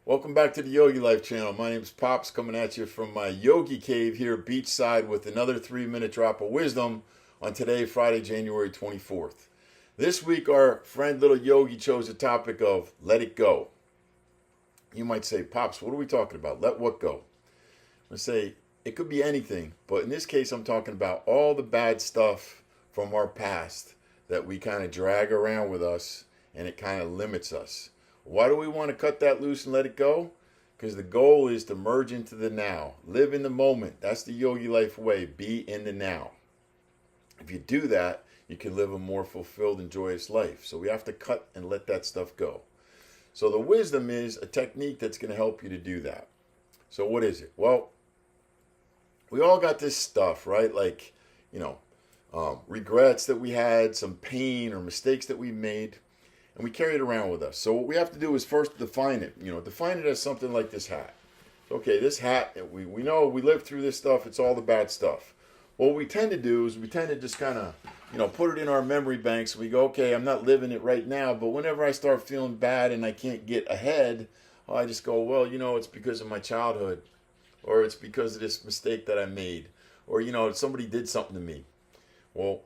Welcome back to the Yogilife channel. My name is Pops, coming at you from my yogi cave here beachside with another 3-minute drop of wisdom on today, Friday, January 24th. This week, our friend Little Yogi chose the topic of let it go. You might say, Pops, what are we talking about? Let what go? I'm going to say it could be anything, but in this case, I'm talking about all the bad stuff from our past that we kind of drag around with us and it kind of limits us. Why do we want to cut that loose and let it go? Because the goal is to merge into the now. Live in the moment. That's the Yogi Life way. Be in the now. If you do that, you can live a more fulfilled and joyous life. So we have to cut and let that stuff go. So the wisdom is a technique that's going to help you to do that. So what is it? Well, we all got this stuff, right? Like, regrets that we had, some pain or mistakes that we made. And we carry it around with us. So what we have to do is first define it. Define it as something like this hat. Okay, this hat, we know we lived through this stuff. It's all the bad stuff. What we tend to do is we tend to just kind of, put it in our memory banks. We go, okay, I'm not living it right now. But whenever I start feeling bad and I can't get ahead, I just go, well, it's because of my childhood. Or it's because of this mistake that I made. Or, somebody did something to me. Well,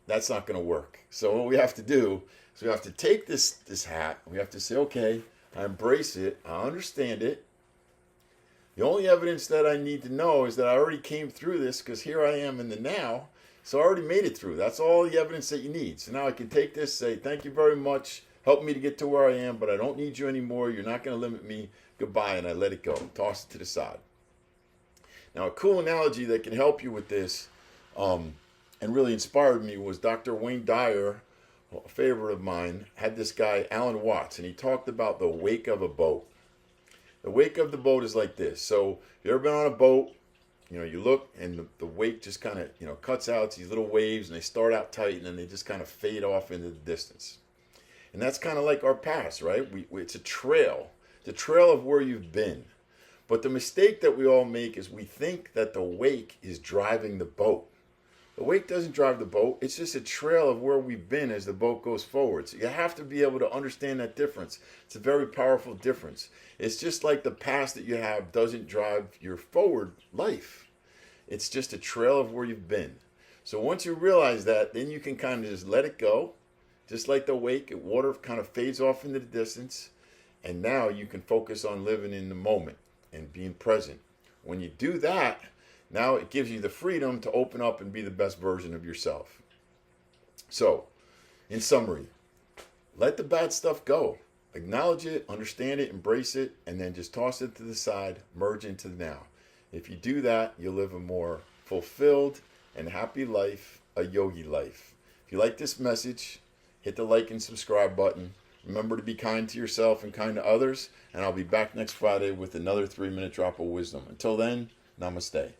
that's not going to work. So what we have to do is we have to take this hat. We have to say, okay, I embrace it. I understand it. The only evidence that I need to know is that I already came through this because here I am in the now. So I already made it through. That's all the evidence that you need. So now I can take this, say, thank you very much. Help me to get to where I am, but I don't need you anymore. You're not going to limit me. Goodbye. And I let it go. Toss it to the side. Now, a cool analogy that can help you with this and really inspired me was Dr. Wayne Dyer, a favorite of mine, had this guy, Alan Watts, and he talked about the wake of a boat. The wake of the boat is like this. So, if you've ever been on a boat, you look and the wake just kind of, cuts out these little waves and they start out tight and then they just kind of fade off into the distance. And that's kind of like our past, right? It's a trail. It's a trail of where you've been. But the mistake that we all make is we think that the wake is driving the boat. The wake doesn't drive the boat. It's just a trail of where we've been as the boat goes forward. So you have to be able to understand that difference. It's a very powerful difference. It's just like the past that you have doesn't drive your forward life. It's just a trail of where you've been. So once you realize that, then you can kind of just let it go. Just like the wake, water kind of fades off into the distance. And now you can focus on living in the moment and being present. When you do that, now it gives you the freedom to open up and be the best version of yourself. So, in summary, let the bad stuff go. Acknowledge it, understand it, embrace it, and then just toss it to the side, merge into the now. If you do that, you'll live a more fulfilled and happy life, a yogi life. If you like this message, hit the like and subscribe button. Remember to be kind to yourself and kind to others, and I'll be back next Friday with another 3-minute drop of wisdom. Until then, namaste.